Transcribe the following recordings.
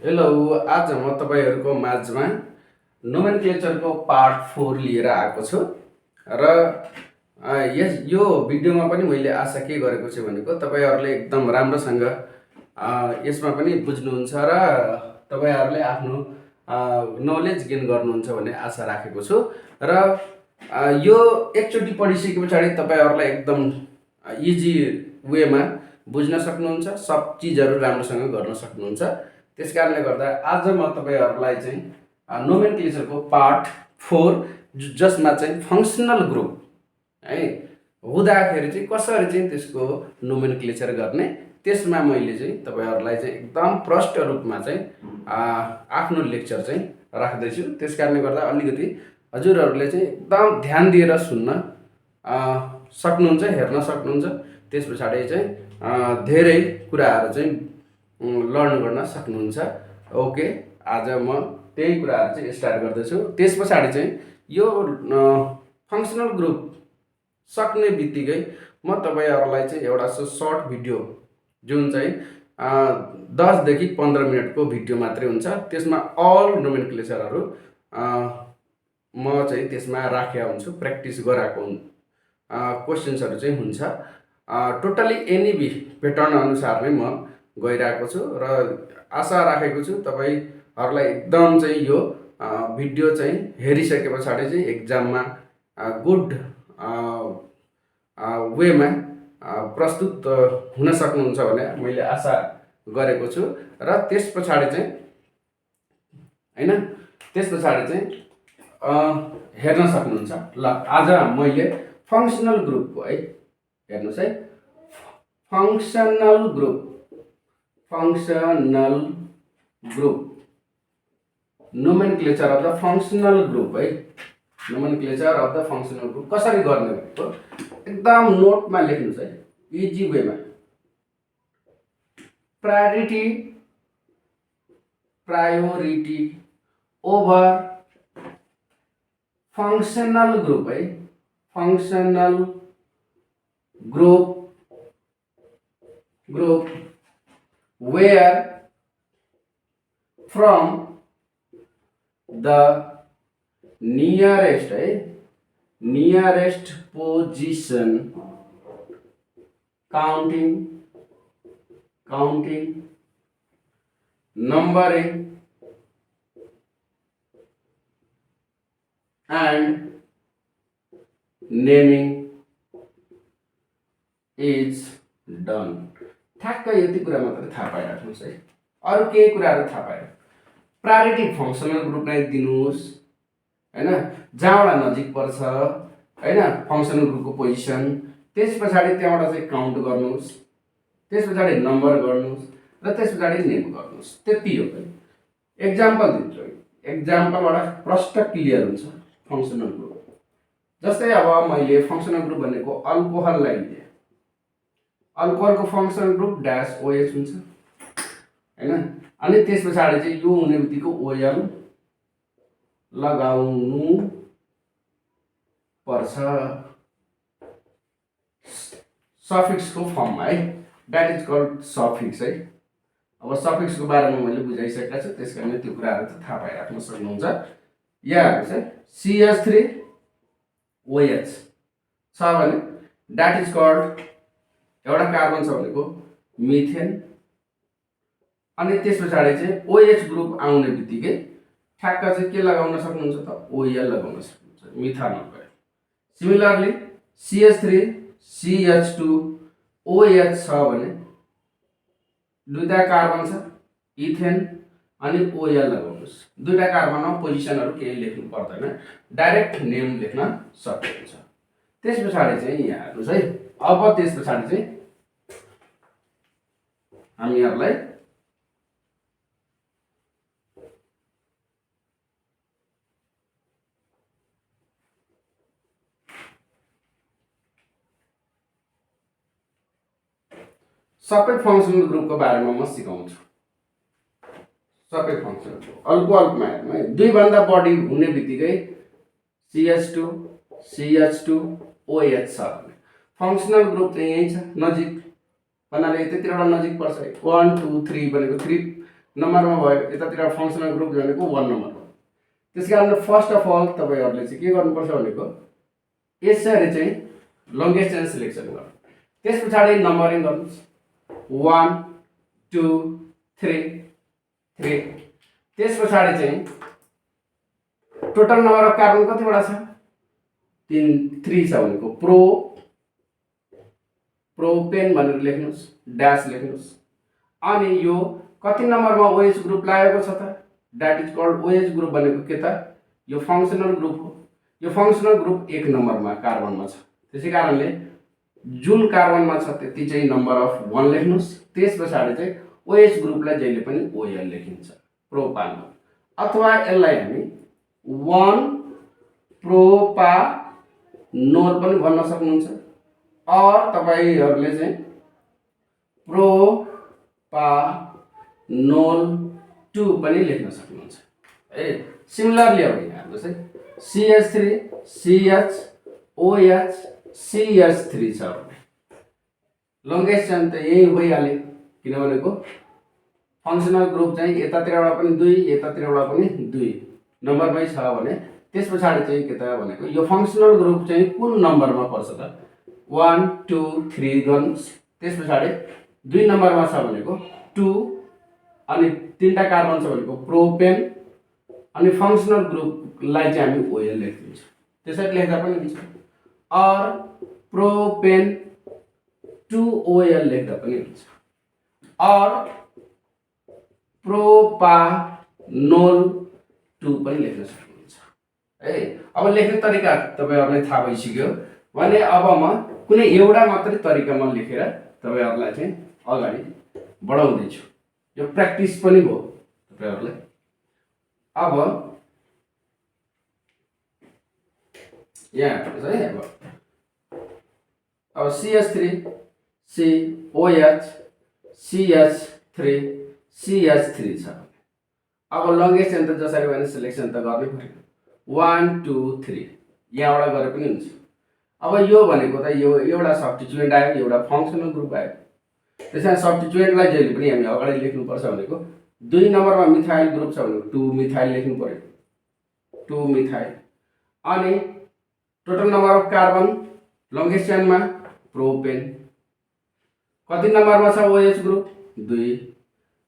Hello, आज म तपाईँहरूको माझमा नोमेनक्लेचरको पार्ट 4 लिएर आएको छु र यो भिडियोमा पनि मैले आशा के गरेको छु भनेको तपाईँहरूले एकदम राम्रोसँग यसमा पनि बुझ्नुहुन्छ र तपाईँहरूले आफ्नो नलेज गेन गर्नुहुन्छ भन्ने आशा राखेको छु र यो एकचोटि पढिसके पछाडि तपाईँहरूलाई एकदम इजी वेमा बुझ्न सक्नुहुन्छ, सब चिजहरू राम्रोसँग गर्न सक्नुहुन्छ। त्यस कारणले गर्दा आज म तपाईँहरूलाई चाहिँ नोमेनक्लेचरको पार्ट 4 जसमा चाहिँ फङ्सनल ग्रुप है हुँदाखेरि चाहिँ कसरी चाहिँ त्यसको नोमेनक्लेचर गर्ने, त्यसमा मैले चाहिँ तपाईँहरूलाई चाहिँ एकदम प्रष्ट रूपमा चाहिँ आफ्नो लेक्चर चाहिँ राख्दैछु। त्यस कारणले गर्दा अलिकति हजुरहरूले चाहिँ एकदम ध्यान दिएर सुन्न सक्नुहुन्छ, हेर्न सक्नुहुन्छ। त्यस पछाडि चाहिँ धेरै कुराहरू चाहिँ लर्न गर्न सक्नुहुन्छ। ओके, आज म त्यही कुराहरू चाहिँ स्टार्ट गर्दैछु। त्यस पछाडि चाहिँ यो फङ्सनल ग्रुप सक्ने बित्तिकै म तपाईँहरूलाई चाहिँ एउटा सर्ट भिडियो जुन चाहिँ 10 देखि 15 मिनटको भिडियो मात्रै हुन्छ, त्यसमा अल नोमेनक्लेचरहरू म चाहिँ त्यसमा राखेका हुन्छु, प्र्याक्टिस गराएको क्वेसन्सहरू चाहिँ हुन्छ। टोटली एनइबी प्याटर्न अनुसार नै म गइरहेको छु र आशा राखेको छु तपाईँहरूलाई एकदम चाहिँ यो भिडियो चाहिँ हेरिसके पछाडि चाहिँ एक्जाममा गुड वेमा प्रस्तुत हुन सक्नुहुन्छ भन्ने मैले आशा गरेको छु। र त्यस पछाडि चाहिँ हैन, त्यस पछाडि चाहिँ हेर्न सक्नुहुन्छ। ल, आज मैले फङ्सनल ग्रुपको है हेर्नुहोस् है, functional group nomenclature of the functional group है, nomenclature of the functional group कसरी गर्ने भनेको एकदम नोटमा लेख्नुहोस् है, इजी वेमा। प्रायोरिटी ओभर फङ्सनल ग्रुप है, functional group where from the nearest position counting, numbering and naming is done। ठ्याक्क यति कुरा मात्रै थाहा पाइराख्नुहोस् है, अरू केही कुराहरू थाहा पाएन। प्रायोरिटी फङ्सनल ग्रुप नै दिनुहोस् हैन, जहाँबाट नजिक पर्छ हैन फङ्सनल ग्रुपको पोजिसन, त्यस पछाडि त्यहाँबाट चाहिँ काउन्ट गर्नुहोस्, त्यस पछाडि नम्बर गर्नुहोस् र त्यस पछाडि नेम गर्नुहोस्, त्यति हो। एक्जाम्पल दिन्छु, एक्जाम्पलबाट प्रष्ट क्लियर हुन्छ फङ्सनल ग्रुप। जस्तै अब मैले फङ्सनल ग्रुप भनेको अल्कोहललाई लिएँ, अल्कोहलको फङ्सनल ग्रुप डैश OH हुन्छ हैन, अनि त्यस पछाडि चाहिँ यो हुने बित्तिकै OL लगाउनु पर्छ सफिक्सको फर्ममा है, द्याट इज कल्ड सफिक्स है। अब सफिक्सको बारेमा मैले बुझाइसकेको छु, त्यसकारण त्यो कुराहरू त थाहा पाइराख्न सक्नुहुन्छ। यहाँ हेर्नुहोस् है, CH3OH छ भने द्याट इज कल्ड, एउटा कार्बन छ भनेको मिथेन, अनि त्यस पछाडि चाहिँ OH ग्रुप आउने बित्तिकै ठ्याक्क चाहिँ के लगाउन सक्नुहुन्छ त, OL लगाउन सक्नुहुन्छ, मिथानल भयो। सिमिलरली CH3CH2OH छ भने दुईटा कार्बन छ, इथेन अनि OL लगाउनुहोस्। दुईटा कार्बनमा पोजिसनहरू केही लेख्नु पर्दैन, डाइरेक्ट नेम लेख्न सक्नुहुन्छ। त्यस पछाडि चाहिँ यहाँ हेर्नुहोस् है, अब त्यस पछाडि चाहिँ हामीहरूलाई सबै फङ्सनल ग्रुपको बारेमा म सिकाउँछु। सबै फङ्सनल अल्कोहलमा हेर्नु है, दुईभन्दा बढी हुने बित्तिकै CH2OH छ भने फङ्सनल ग्रुप चाहिँ यही छ, नजिक भन्नाले त्यतिवटा नजिक पर्छ। 1 2 3 भनेको 3 नम्बरमा भयो, यतातिर फङ्सनल ग्रुप भनेको 1 नम्बर हो। त्यसकारण फर्स्ट अफ अल तपाईहरुले चाहिँ के गर्नुपर्छ भनेको यसरी चाहिँ लङ्गेस्ट चेन सिलेक्सन गर्नु। त्यसपछि नम्बरिङ गर्नुस् 1 2 3 3। त्यसपछि चाहिँ टोटल नम्बर अफ कार्बन कतिवटा छ 3 छ भनेको प्रोपेन भनेर लेख्नुस्, ड्यास लेख्नुस्। अनि यो कति नम्बरमा OH ग्रुप लागेको छ त that is called OH group भनेको के त यो फङ्सनल ग्रुप हो। यो फङ्सनल ग्रुप 1 नम्बरमा कार्बनमा छ। त्यसै कारणले जुन कार्बनमा छ त्यति चाहिँ नम्बर अफ 1 लेख्नुस्। त्यसपछि चाहिँ OH ग्रुपलाई जहिले पनि OL लेखिन्छ प्रोपानोल, अथवा यसलाई हामी 1 प्रोपानोल पनि भन्न सक्नुहुन्छ। और तपाईहरुले चाहिँ प्रोपानोल 2 पनि लेख्न सक्नुहुन्छ। सिमिलरली अब यहाँ हेर्नुस् है CH3 CH OH CH3 छ। लङ्गेस्ट चेन त यही भइहाल्यो किनभनेको फङ्सनल ग्रुप चाहिँ यतातिरबाट पनि 2 यतातिरबाट पनि 2 नम्बरमै छ भने त्यसपछि चाहिँ के त भनेको यो फङ्सनल ग्रुप चाहिँ कुन नम्बरमा पर्छ त 1 2 3 गर्नुस्। त्यसपछि 2 नम्बरमा छ भनेको 2 अनि 3टा कार्बन छ भनेको प्रोपेन अनि फङ्सनल ग्रुपलाई चाहिँ हामी OL लेख्दिन्छौँ। त्यसरी लेख्दा पनि हुन्छ और प्रोपेन 2OL लेख्दा पनि हुन्छ और प्रोपानोल 2 पनि लेख्न सक्नुहुन्छ। अब लेख्ने तरिका तपाईहरुलाई थाहा भइसक्यो भने अब म कुनै एउटा मात्रै तरिकामा लेखेर तपाईहरुलाई चाहिँ अगाडि बढाउँदै छु। यो प्र्याक्टिस पनि भयो तपाईहरुलाई। अब यहाँ हेर्नुस् है अब CH3 COH CH3 CH3 छ। अब लङ्गेस्ट चेन त जसरी भने सिलेक्सन त गर्नै पर्यो 1 2 3 यहाँबाट गरे पनि हुन्छ। अब यो भनेको त यो एउटा सब्स्टिट्युएन्ट आयो, एउटा फङ्सनल ग्रुप आयो। त्यसैले सब्स्टिट्युएन्टलाई जहिले पनि हामी अगाडि लेख्नुपर्छ भनेको 2 नम्बरमा मिथाइल ग्रुप छ भनेको 2 मिथाइल लेख्नु पर्यो 2 मिथाइल। अनि total number of carbon longest चेनमा प्रोपेन। कति नम्बरमा छ OH ग्रुप 2।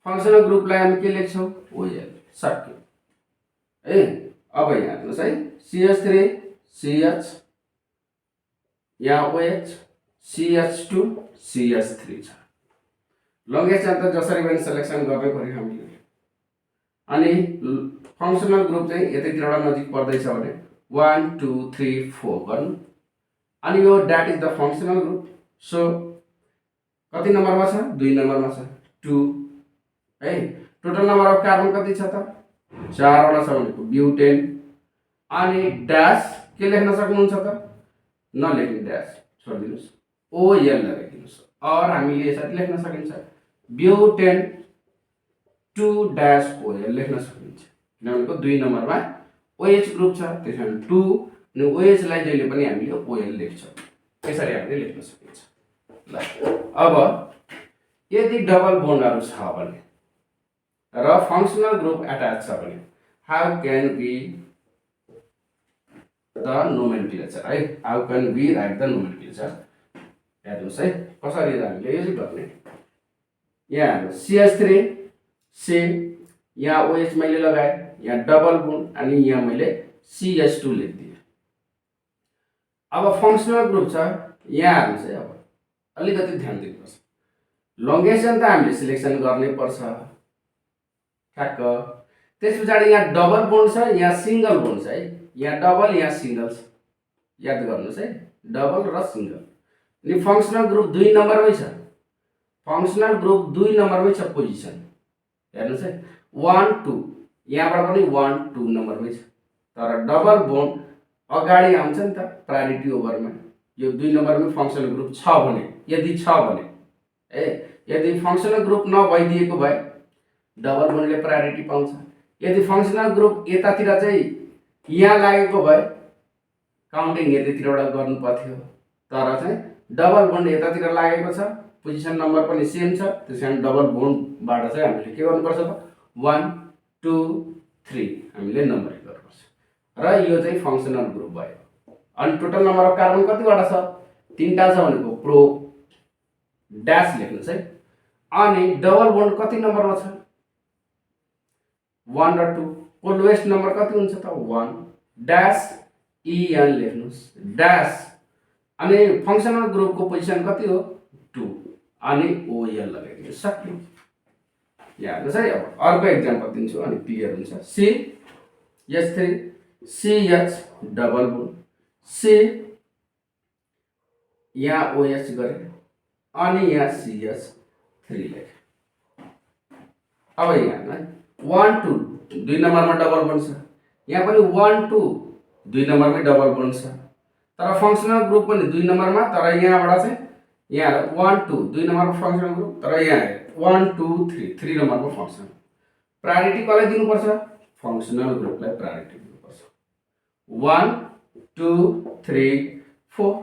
फङ्सनल ग्रुपलाई हामी के लेख्छौँ OL सक्यो। अब यहाँ हेर्नुस् है CH3 CH यहाँ OH CH2 CH3 छ। लङ्गेस्ट चेन त जसरी पनि सिलेक्सन गर्नै पर्यो हामीले। अनि फङ्सनल ग्रुप चाहिँ यतैतिरबाट नजिक पर्दैछ भने 1 2 3 4 गर्नु। अनि यो that is the functional group. So कति नम्बरमा छ 2 नम्बरमा छ 2 टोटल नम्बर अफ कार्बन कति छ त 4 वटा छ भनेको ब्युटेन। अनि ड्यास के लेख्न सक्नुहुन्छ त नलेख्नु ड्यास छोडिदिनुस् OL लेखिदिनुस्। और हामीले यसरी लेख्न सकिन्छ ब्युटेन 2 डैश OL लेख्न सकिन्छ किनभनेको 2 नम्बरमा OH ग्रुप छ। त्यसैले 2 अनि OH लाई जहिले पनि हामीले OL लेख्छौँ। यसरी हामीले लेख्न सकिन्छ। ल अब यदि डबल बोन्डहरु छ भने र फङ्सनल ग्रुप अट्याच छ भने how can be the nomenclature how can be write the nomenclature. हेर्नुस् है कसरी हामीले यो गर्ने। यहाँ CH3 C यहाँ OH मैले लगाए, यहाँ डबल बोन्ड अनि यहाँ मैले CH2 लेखिदिए। अब फङ्सनल ग्रुप छ यहाँ हेर्नुस् है। अब अलिकति ध्यान दिनुपर्छ। लङ्गेस्ट चेन त हामीले सिलेक्सन गर्नै पर्छ ठ्याक्क। त्यसपछि यहाँ डबल बोन्ड छ यहाँ सिंगल बोन्ड छ है। यहाँ डबल यहाँ सिंगल छ याद गर्नुस् है डबल र सिंगल। अनि फङ्सनल ग्रुप 2 नम्बरमै छ। फङ्सनल ग्रुप 2 नम्बरमै छ पोजिसन हेर्नुस् है 1 2 यहाँबाट पनि 1 2 नम्बरमै छ। तर डबल बोन्ड अगाडि आउँछ नि त प्रायोरिटी ओभरमा। यो 2 नम्बरमै फङ्सनल ग्रुप छ भने यदि छ भने यदि फङ्सनल ग्रुप नभइदिएको भए डबल बोन्डले प्रायोरिटी पाउँछ। यदि फङ्सनल ग्रुप यतातिर चाहिँ यहाँ लागेको भए काउन्टिङ यतातिरबाट गर्नु पर्थ्यो। तर चाहिँ डबल बोन्ड यतातिर लागेको छ पोजिसन नम्बर पनि सेम छ। त्यसैले डबल बोन्डबाट चाहिँ हामीले के गर्नुपर्छ त 1 2 3 हामीले नम्बरिङ गर्नुपर्छ र यो चाहिँ फङ्सनल ग्रुप भयो। अनि टोटल नम्बर अफ कार्बन कतिवटा छ? 3टा छ भनेको प्रो ड्यास लेख्नुस् है। अनि डबल बोन्ड कति नम्बरमा छ? 1 र 2 को लोएस्ट नम्बर कति हुन्छ त? 1 ड्यास EN लेख्नुस् ड्यास। अनि फङ्सनल ग्रुपको पोजिसन कति हो? 2 अनि OL लगाइदिनु सक्यो। यहाँ हेर्नुहोस् है। अब अर्को एक्जाम्पल दिन्छु अनि क्लियर हुन्छ। CH3 CH double bond C यहाँ OH गरे अनि यहाँ CH3 लेखे। अब यहाँ 1 2 2 नम्बरमा डबल बोन्ड छ, यहाँ पनि 1 2 2 नम्बरमै डबल बोन्ड छ, तर फङ्सनल ग्रुप पनि 2 नम्बरमा, तर यहाँबाट चाहिँ यहाँ 1 2 2 नम्बरको फङ्सनल ग्रुप, तर यहाँ 1 2 3 3 नम्बरको फङ्सनल। प्रायोरिटी कसलाई दिनुपर्छ? फङ्सनल ग्रुपलाई प्रायोरिटी दिनुपर्छ। 1 2 3 4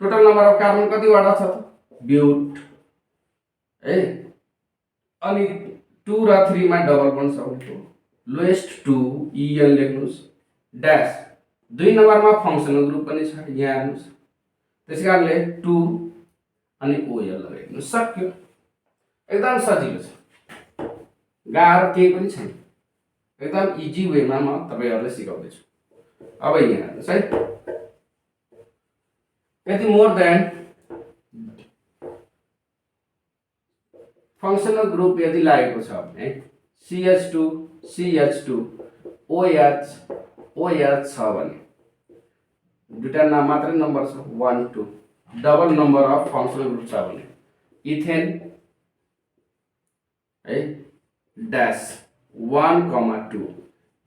टोटल नम्बर अफ कार्बन कतिवटा छ त? ब्युट है। अनि 2 र 3 मा डबल बोन्ड छ भनेको लोएस्ट 2 EL लेख्नुस् ड्यास। 2 नम्बरमा फङ्सनल ग्रुप पनि छ यहाँ हेर्नुस्, त्यसैकारणले 2 अनि OL लगाइदिनु सक्यो। एकदम सजिलो छ, गाह्रो केही पनि छैन, एकदम इजी वेमा म तपाईहरुलाई सिकाउँदैछु। अब यहाँ हेर्नुस् है। यदि मोर देन फङ्सनल ग्रुप यदि लागेको छ भने CH2 CH2 OH OH छ भने दुईटा नाम मात्रै नम्बर छ 1 2, double number of functional group छ भने इथेन है ड्यास 1 2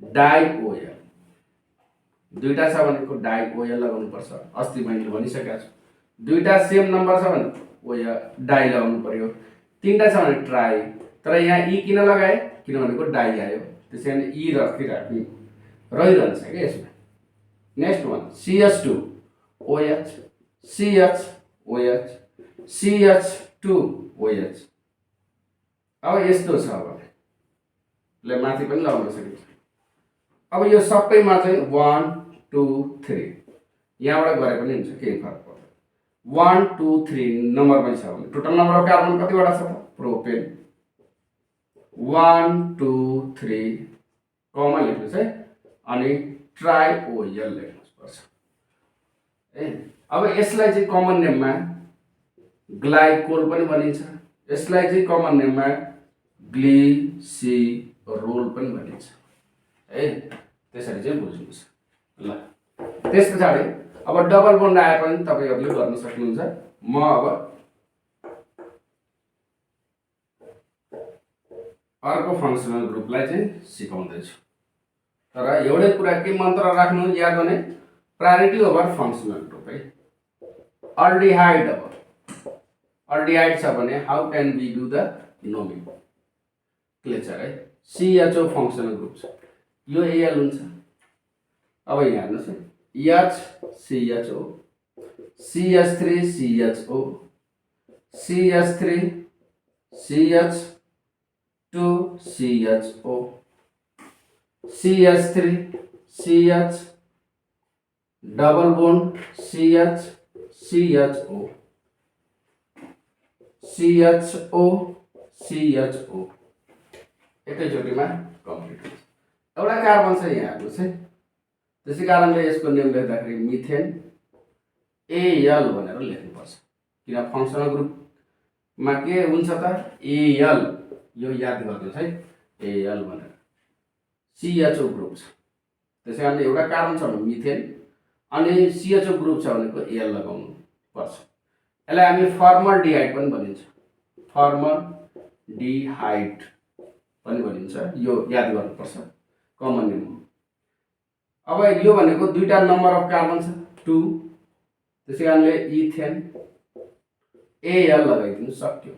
डाइ OL दुईटा छ भनेको डाइ OL लगाउनु पर्छ। अस्ति मैले भनिसकेको छु। दुईटा सेम नम्बर छ भने OL डाइ लगाउनु पर्यो। तीनटा छ भने ट्राई, तर यहाँ ई किन लगाए? किनभनेको डाइ आयो, त्यसैले ई रहिरहन्छ क्या यसमा। Next one CH2 OH CH OH CH2 OH। अब यस्तो छ भने ले माथि पनि लगाउन सकिन्छ। अब यो सबैमा चाहिँ 1 2 3 यहाँबाट गरे पनि हुन्छ, केही फरक पर्दैन। 1 2 3 नम्बरमै छ भने टोटल नम्बर अफ कार्बन कतिवटा छ त? प्रोपेन 1 2 3 कमन लेख्नुस् है। अनि ट्राई OL लेख्नुस् पर्छ है। अब यसलाई चाहिँ कमन नेममा ग्लाइकोल पनि भनिन्छ, यसलाई चाहिँ कमन नेममा ग्लिसिरोल पनि भनिन्छ है। त्यसरी चाहिँ बुझ्नुस् ल। त्यसपछाडि अब डबल बोन्ड आए पनि तपाईहरुले गर्न सक्नुहुन्छ। म अब अर्को फङ्सनल ग्रुपलाई चाहिँ सिकाउँदैछु, तर एउटै कुरा के मन्त्र राख्नु याद गर्ने? प्रायोरिटी ओभर फङ्सनल ग्रुप है। अल्डिहाइड अब अल्डिहाइड छ भने how can we do the nomenclature है। CHO फङ्सनल ग्रुप छ, यो AL हुन्छ। अब यहाँ हेर्नुहोस् है। H CHO CH3 CHO CH3 CH2 CHO CH3 CH double bond CH CHO CHO CHO एकैचोटिमा कम्प्लिट हुन्छ। एउटा कार्बन छ यहाँ हेर्नुहोस् है। त्यसै कारणले यसको नेम लेख्दाखेरि मिथेन AL भनेर लेख्नुपर्छ, किन फङ्सनल ग्रुपमा के हुन्छ त? AL, यो याद गर्नुहोस् है। AL भनेर CHO ग्रुप छ, त्यसै कारणले एउटा कार्बन छ भने मिथेन अनि CHO ग्रुप छ भनेको AL लगाउनु पर्छ। यसलाई हामी फर्मल्डिहाइड पनि भनिन्छ, फर्मल्डिहाइड पनि भनिन्छ, यो याद गर्नुपर्छ कमन नेम। अब यो भनेको दुईटा नम्बर अफ कार्बन छ 2, त्यसैकारणले इथेन AL लगाइदिनु सक्यो।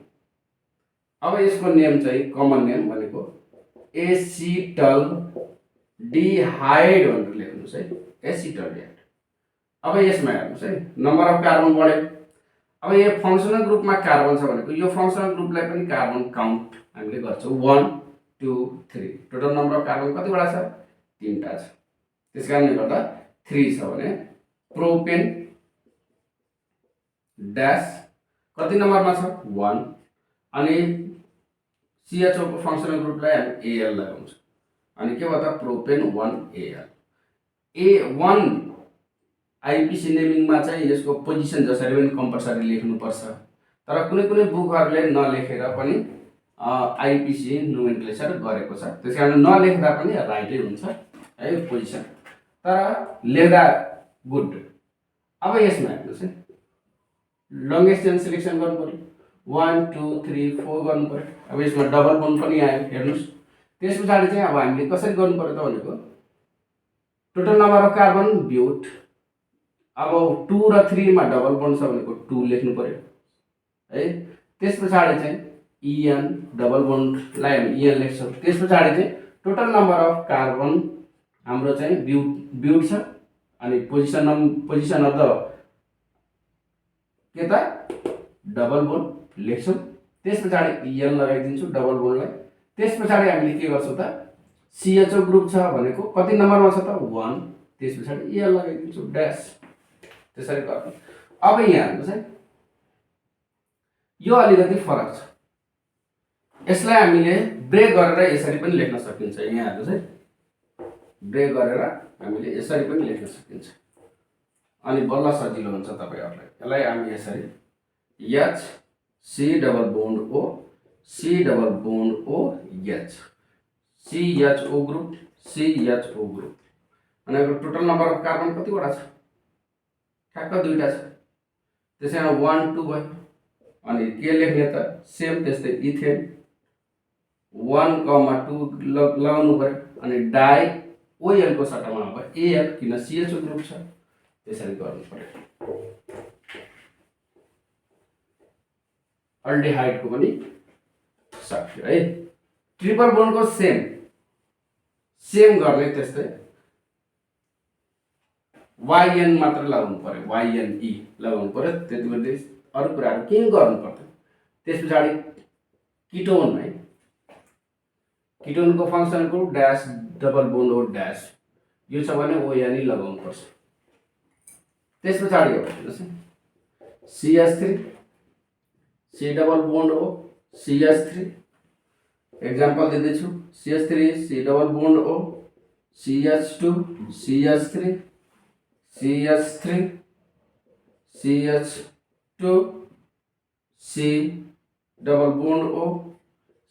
अब यसको नेम चाहिँ कमन नेम भनेको एसिटल डिहाइड भनेर लेख्नुस् है, एसिटल डिहाइड। अब यसमा हेर्नुस् है, नम्बर अफ कार्बन बढ्यो। अब यो फङ्सनल ग्रुपमा कार्बन छ भनेको यो फङ्सनल ग्रुपलाई पनि कार्बन काउन्ट हामीले गर्छौँ 1 2 3 टोटल नम्बर अफ कार्बन कतिवटा छ 3टा छ त्यसकारणले गर्दा 3 छ भने प्रोपेन ड्याश कति नम्बरमा छ 1 अनि CHO को फंक्शनल ग्रुपलाई हामी AL लगाउँछ अनि के भयो त प्रोपेन 1AL A1 आइपिसी नेमिङमा चाहिँ यसको पोजिसन जसरी पनि कम्पलसरी लेख्नुपर्छ तर कुनै कुनै बुकहरूले नलेखेर पनि आइपिसी नोमेनक्लेचर गरेको छ त्यसकारण नलेख्दा पनि राइटै हुन्छ है पोजिसन तर लेख्दा गुड। अब यसमा हेर्नुस् है लङ्गेस्ट चेन सिलेक्सन गर्नु पर्यो 1 2 3 4 गर्नु पर्यो। अब यसमा डबल बोन्ड पनि आयो हेर्नुस् त्यसपछि चाहिँ अब हामीले कसरी गर्नु पर्यो त भनेको टोटल नम्बर अफ कार्बन ब्युट अब 2 र 3 मा डबल बोन्ड छ भनेको 2 लेख्नु पर्यो है। त्यसपछि चाहिँ EN डबल बोन्डलाई हामी EN लेख्छौँ। त्यसपछि चाहिँ टोटल नम्बर अफ कार्बन हाम्रो चाहिँ ब्युट छ अनि पोजिसन अफ द के त डबल बोन्ड लेख्छौँ। त्यसपछि EN लगाइदिन्छु डबल बोन्डलाई। त्यसपछि हामीले के गर्छौँ त CHO ग्रुप छ भनेको कति नम्बरमा छ त 1 त्यसपछि EN लगाइदिन्छु ड्याश त्यसरी गर्नु। अब यहाँ हेर्नुस् है यो अलिकति फरक छ यसलाई हामीले ब्रेक गरेर यसरी पनि लेख्न सकिन्छ। यहाँ हेर्नुस् है ब्रेक गरेर हामीले यसरी पनि लेख्न सकिन्छ अनि बल्ल सजिलो हुन्छ तपाईहरुलाई। यसलाई हामी यसरी H C double bond O C double bond O H CHO group CHO group भनेको टोटल नम्बर अफ कार्बन कतिवटा छ ठ्याक्क दुईटा छ त्यसैमा 1 2 भयो अनि के लेख्ने त सेम त्यस्तै इथेन 1,2 लगाउनु पर्यो अनि डाइ OL को सट्टामा अब AL किन CHO ग्रुप छ त्यसरी गर्नु पर्यो। अल्डिहाइड को पनि सक्यो है। ट्रिपल बोन्ड को सेम गर्ने त्यस्तै YN मात्र लगाउनु पर्यो YNE लगाउनु पर्यो त्यतिबेला अरु कुराहरु केही गर्नु पर्दैन। त्यसपछि कीटोन है कीटोन को function group dash double bond O dash यो छ भने ONE लगाउनु पर्छ। त्यसपछि हो हेर्नुस् CH3 C double bond O CH3 example दिदैछु CH3 C double bond O CH2 CH3 CH3 CH2 C double bond O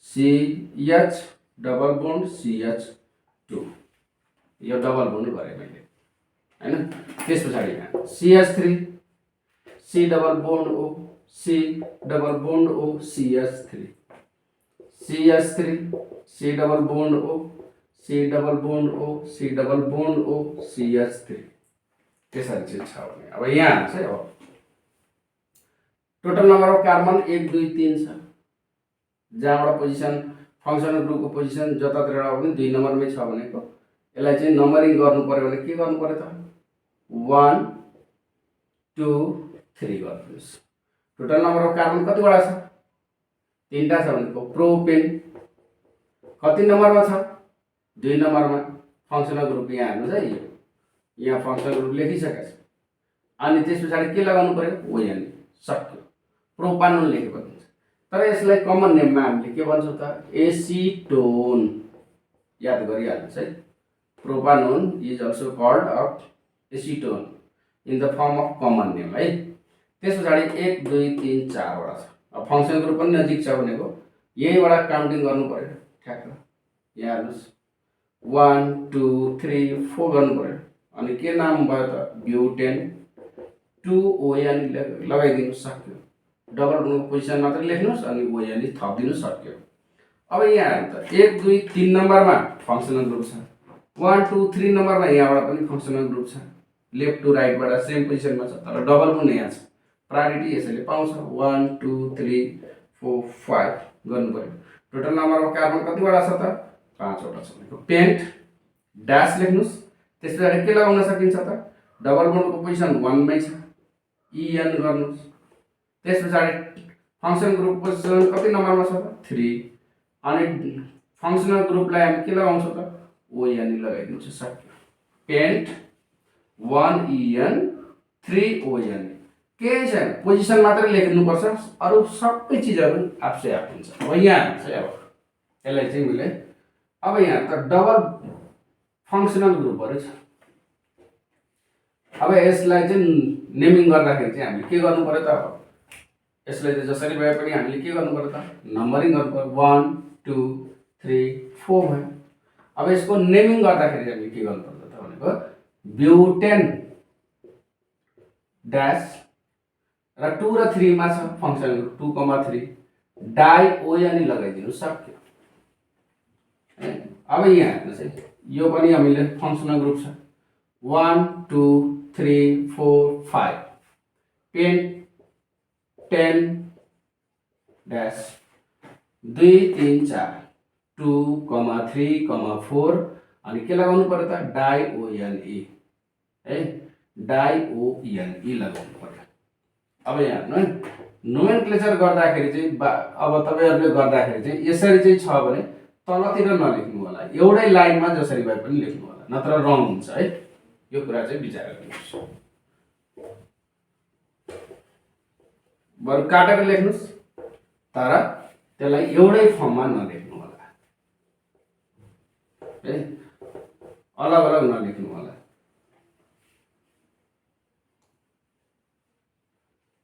CH double bond CH2 यो डबल बोन्ड गरे मैले हैन। त्यसपछि CH3 C double bond O C double bond O CH3 CH3 C double bond O C double bond O C double bond O CH3 त्यसरी चाहिँ छ भने अब यहाँ चाहिँ अब टोटल नम्बर अफ कार्बन 1 2 3 छ जहाँबाट पोजिसन फंक्शनल ग्रुप को पोजिसन जतातिर पनि 2 नम्बरमै छ भनेको यसलाई चाहिँ नम्बरिङ गर्नु पर्यो भने के गर्नु पर्यो त 1 2 3 गर्नुस्। टोटल नम्बर अफ कार्बन कतिवटा छ 3टा छ भनेको प्रोपेन कति नम्बरमा छ 2 नम्बरमा फंक्शनल ग्रुप यहाँ हेर्नुस् है यहाँ फंक्शनल ग्रुप लेखिसकेको छ अनि त्यसपछि के लगाउनु पर्यो ON सक्यो प्रोपानोन लेखेको हुन्छ तर यसलाई कमन नेममा हामीले के भन्छौँ त एसिटोन याद गरिहाल्नुस् है। Propanone is also called of acetone in the form of common name है। त्यसपछि 1 2 3 4 वटा छ। अब फंक्शन ग्रुप पनि नजिक छ भनेको यहीबाट काउन्टिङ गर्नु पर्यो ठ्याक्क यहाँ हेर्नुस् 1 2 3 4 गर्नु पर्यो अनि के नाम भयो त ब्युटेन 2 ON लगाइदिनु सक्यो डबल बोन्ड पोजिसन मात्र लेख्नुस् अनि ON थपिदिनु सक्यो। अब यहाँ हेर्नु त 1 2 3 नम्बरमा फंक्शनल ग्रुप छ 1 2 3 नम्बरमा यहाँबाट पनि फंक्शनल ग्रुप छ लेफ्ट टु राइट बाट सेम पोजिसनमा छ तर डबल बोन्ड यहाँ छ प्रायोरिटी यसैले पाउँछ 1 2 3 4 5 गर्नु पर्यो। टोटल नम्बर अफ कार्बन कतिवटा छ त 5 वटा छ भनेको पेन्ट ड्याश लेख्नुस्। त्यसपछि के लगाउन सकिन्छ त डबल बोन्ड को पोजिसन 1 मै छ EN गर्नुस्। त्यसपछि फंक्शन ग्रुप पोजिसन कति नम्बरमा छ त 3 अनि फङ्सनल ग्रुपलाई हामी के लगाउँछौँ त ON लगाइदिन्छु सक्यो पेन्ट 1EN 3ON केही छैन पोजिसन मात्रै लेख्नुपर्छ अरू सबै चिजहरू आफसे आफ हुन्छ अब यहाँ चाहिँ अब यसलाई चाहिँ मैले अब यहाँ त डबल फङ्सनल ग्रुपहरू छ अब यसलाई चाहिँ नेमिङ गर्दाखेरि चाहिँ हामीले के गर्नु पर्यो त अब यसलाई चाहिँ जसरी भए पनि हामीले के गर्नु पर्यो त नम्बरिङ गर्नु पर्यो 1 2 3 4 भयो अब यसको नेमिङ गर्दाखेरि चाहिँ हामीले के गर्नु पर्छ त भनेको ब्युटेन ड्यास र 2 र 3 मा छ फङ्सन 2, 3 डाइ ON लगाइदिनु सक्यो अब यहाँ हेर्नुहोस् है यो पनि हामीले फङ्सनल ग्रुप छ 1 2 3 4 5 पेन 10 ड्यास 2 3 4 2, 3, 4 अनि के लगाउनु पर्यो त डाइ ONE है डाइ ONE लगाउनु पर्यो अब यहाँ हेर्नु है नोमेनक्लेचर गर्दाखेरि चाहिँ अब तपाईहरुले गर्दाखेरि चाहिँ यसरी चाहिँ छ भने तलतिर नलेख्नु होला एउटै लाइनमा जसरी भए पनि लेख्नु होला नत्र रङ हुन्छ है यो कुरा चाहिँ विचार गर्नुहोस् बरु काटेर लेख्नुस् तर त्यसलाई एउटै फर्ममा नलेख्नु होला है अलग अलग नलेख्नु होला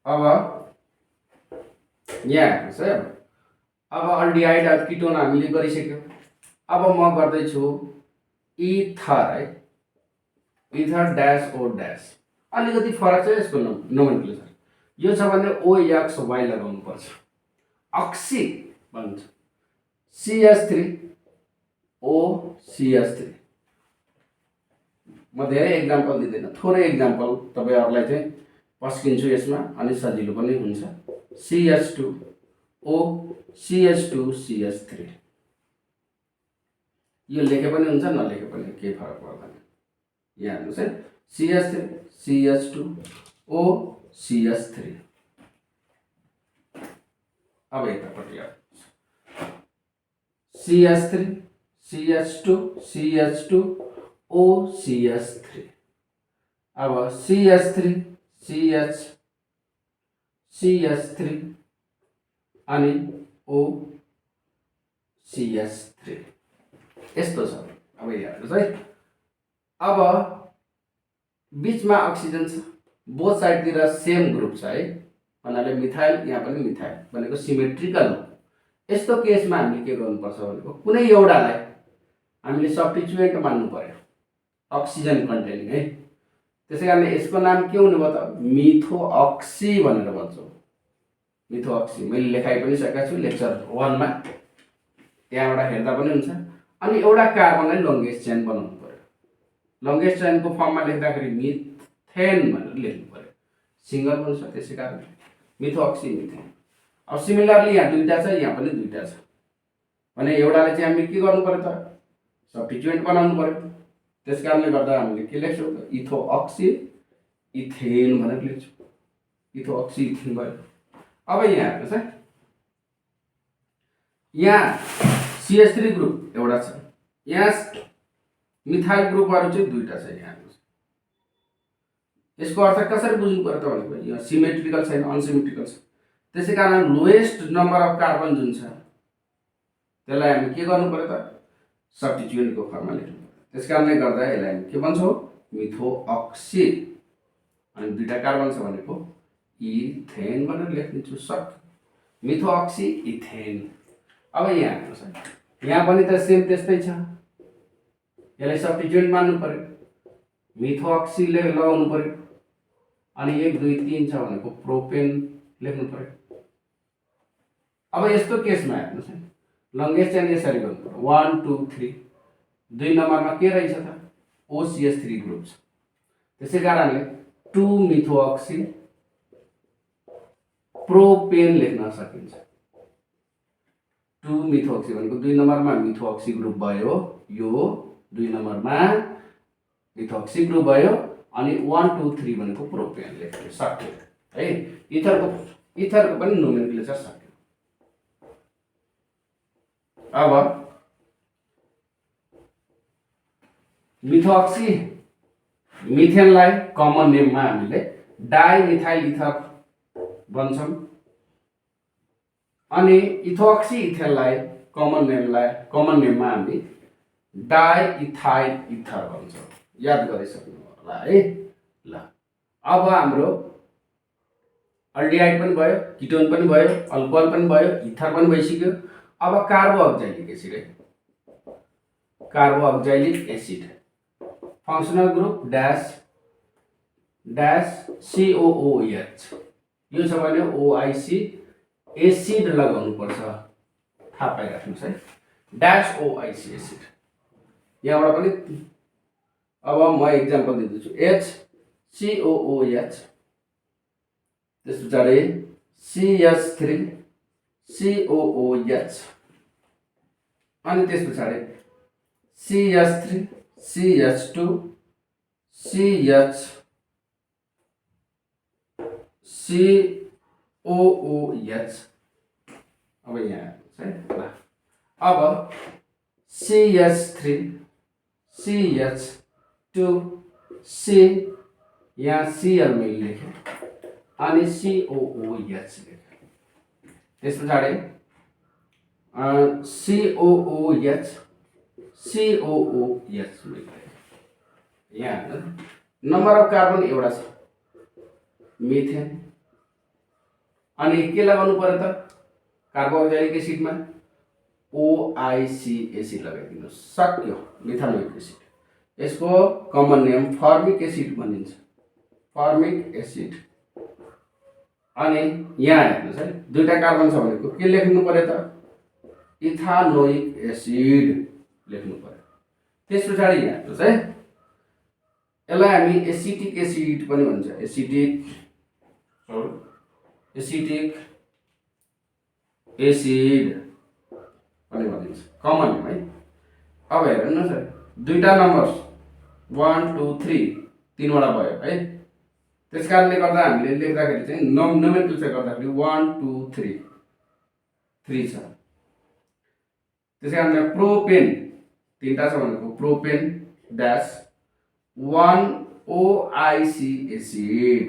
अब यहाँ हेर्नुहोस् है अब अल्डिहाइड किटोन हामीले गरिसक्यौं अब म गर्दै छु इथर है इथर ड्यास ओ ड्यास अलिकति फरक छ यसको नोमेनक्लेचर यो छ भने OXY लगाउनु पर्छ अक्सी भन्छ CH3 OCH3 म धेरै एक्जाम्पल दिँदैन थोरै एक्जाम्पल तपाईहरुलाई चाहिँ पस्किन्छु यसमा अनि सजिलो पनि हुन्छ CH2 O CH2 CH3 यो लेखे पनि हुन्छ नलेखे पनि केही फरक पर्दैन यहाँ हेर्नुस् है CH3 CH2 O CH3 अब यतापट्टि CH3 CH2 CH2 O CH3 अब CH3 CH3 अनि O CH3 यस्तो छ अब हेर्नुस् है अब बीचमा अक्सिजन छ बोथ साइडतिर सेम ग्रुप छ है भन्नाले मिथाइल यहाँ पनि मिथाइल भनेको सिमेट्रिकल हो यस्तो केसमा हामीले के गर्नुपर्छ भनेको कुनै एउटालाई हामीले सब्स्टिट्युएन्ट मान्नु पर्यो अक्सिजन कन्टेनिङ है त्यसैकारण यसको नाम के हुने भयो त मिथोअक्सी भनेर भन्छौं मिथोअक्सी मैले लेखाइ पनि सकेको छु लेक्चर 1 मा त्यहाँबाट हेर्दा पनि हुन्छ अनि एउटा कार्बनलाई लङ्गेस्ट चेन बनाउनु पर्यो लङ्गेस्ट चेनको फर्ममा लेख्दाखेरि मिथेन भनेर लेख्नु पर्यो सिंगल पनि छ त्यसैकारण मिथोअक्सी मिथेन अब सिमिलरली यहाँ दुईटा छ यहाँ पनि दुईटा छ भने एउटाले चाहिँ हामीले के गर्नु पर्यो त सब्स्टिट्युएन्ट बनाउनु पर्यो त्यसकारणले गर्दा हामीले के लेख्छौं त इथोअक्सी इथेन भनेर लेख्छौं इथोअक्सी इथेन भयो अब यहाँ हेर्नुस् है यहाँ CH3 ग्रुप एउटा छ यहाँ मिथाइल ग्रुपहरु चाहिँ दुईटा छ यहाँ हेर्नुस् यसको अर्थ कसरी बुझ्नु पर्यो त भनेको यो सिमेट्रिकल छैन अनसिमेट्रिकल छ त्यसैकारण लोएस्ट नम्बर अफ कार्बन जुन छ त्यसलाई हामी के गर्नु पर्यो त सब्स्टिट्युएन्टको फर्ममा लेख्नु पर्यो त्यसकारणले गर्दा यसलाई हामी के भन्छौं मिथोअक्सी अनि दुईटा कार्बन छ भनेको इथेन भनेर लेख्दिन्छु सक्यो मिथोअक्सी इथेन अब यहाँ हेर्नुस् है यहाँ पनि त सेम त्यस्तै छ यसलाई सब्स्टिट्युएन्ट मान्नु पर्यो मिथोअक्सी लगाउनु पर्यो अनि 1 2 3 छ भनेको प्रोपेन लेख्नु पर्यो अब यस्तो केसमा हेर्नुस् है लङ्गेस्ट चेन यसरी गर्नु पर्यो 1 2 3 2 नम्बरमा के रहेछ त OCH3 ग्रुप छ त्यसैकारणले 2 मिथोअक्सी प्रोपेन लेख्न सकिन्छ 2 मिथोअक्सी भनेको 2 नम्बरमा मिथोअक्सी ग्रुप भयो यो 2 नम्बरमा मिथोअक्सी ग्रुप भयो अनि 1 2 3 भनेको प्रोपेन लेख्न सक्यो है इथरको पनि नोमेनक्लेचर सक्यो अब मिथोक्सी मिथेनलाई कमन नेममा हामीले डाइमिथाइल इथर भन्छौँ अनि इथोक्सी इथेनलाई कमन नेममा हामी डाइइथाइल इथर भन्छौँ। याद गरिसक्नु होला है। ल अब हाम्रो अल्डिहाइड पनि भयो, किटोन पनि भयो, अल्कोहल पनि भयो, इथर पनि भइसक्यो। अब कार्बोअक्जाइलिक एसिड है, carboxylic acid functional group dash COOH। यो छ भने OIC एसिड लगाउनु पर्छ, थाहा पाइराख्नुहोस् है। डैश OIC एसिड यहाँबाट पनि अब म एक्जाम्पल दिँदैछु। HCOOH, त्यस पछाडि CH3COOH अनि त्यस पछाडि CH3CH2COOH। अब यहाँ है ल अब CH3CH2C यहाँ Cl मैले लेखेँ अनि COOH लेखेँ। त्यस पछाडि COOH मैले यहाँ नम्बर अफ कार्बन एउटा छ मिथेन अनि के लगाउनु पर्यो त कार्बोअक्जाइलिक एसिडमा OIC एसिड लगाइदिनुहोस्, सक्यो। मिथानोइक एसिड यसको कमन नेम फर्मिक एसिड भनिन्छ, फर्मिक एसिड। अनि यहाँ हेर्नुहोस् है, दुईटा कार्बन छ भनेको के लेख्नु पर्यो त इथानोइक एसिड लेख्नु पर्यो। त्यस पछाडि यहाँ हेर्नुहोस् है, यसलाई हामी एसिटिक एसिड पनि भन्छ, एसिटिक एसिड पनि भनिन्छ, कमन नेम है। अब हेर्नुहोस् है, दुईटा नम्बर्स 1 2 3 तीनवटा भयो है। त्यस कारणले गर्दा हामीले लेख्दाखेरि चाहिँ नोमेनक्लेचर गर्दाखेरि 1 2 3 3 छ। त्यस कारणले प्रोपेन तीनटा छ भनेको प्रोपेन डैश 1 OIC एसिड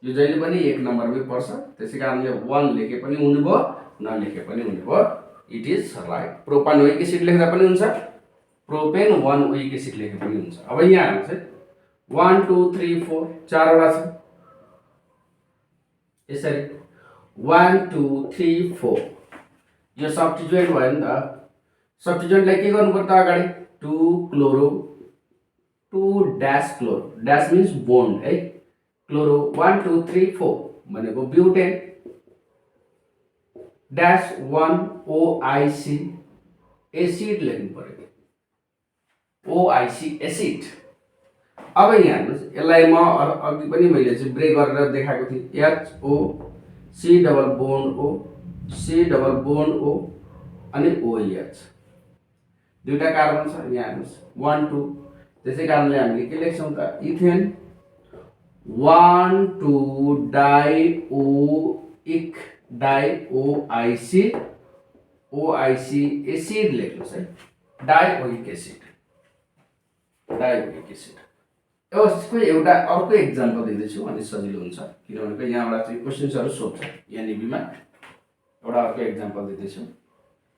यो जहिले पनि एक नम्बरमै पर्छ। त्यसै कारणले 1 लेखे पनि हुने भयो, नलेखे पनि हुने भयो। It is right. Propanoic acid लेख्दा पनि हुन्छ, प्रोपेन 1 ओइक एसिड लेखे पनि हुन्छ। अब यहाँ हेर्नुहोस् है, 1 2 3 4 चारवटा छ यसरी 1 2 3 4 यो सब्स्टिट्युएन्ट भयो नि त। सब्स्टिट्युएन्टलाई के गर्नु पर्छ अगाडि 2 chloro 2 dash chloro, dash means bond है, क्लोरो 1 2 3 4 भनेको ब्युटेन डैश 1 OIC एसिड लेख्नु पर्यो, OIC एसिड। अब यहाँ हेर्नुहोस्, यसलाई म अघि पनि मैले चाहिँ ब्रेक गरेर देखाएको थिएँ। HO C double bond O C double bond O अनि OH दुईटा कार्बन छ यहाँ हेर्नुहोस् 1 2। त्यसै कारणले हामीले के लेख्छौँ त इथेन 1 2 डाइओइक OIC एसिड लेख्नुहोस् है, डाइओइक एसिड यसको एउटा अर्को एक्जाम्पल दिँदैछु अनि सजिलो हुन्छ, किनभने यहाँबाट चाहिँ क्वेसन्सहरू सोध्छ एनइबीमा। एउटा अर्को एक्जाम्पल दिँदैछु।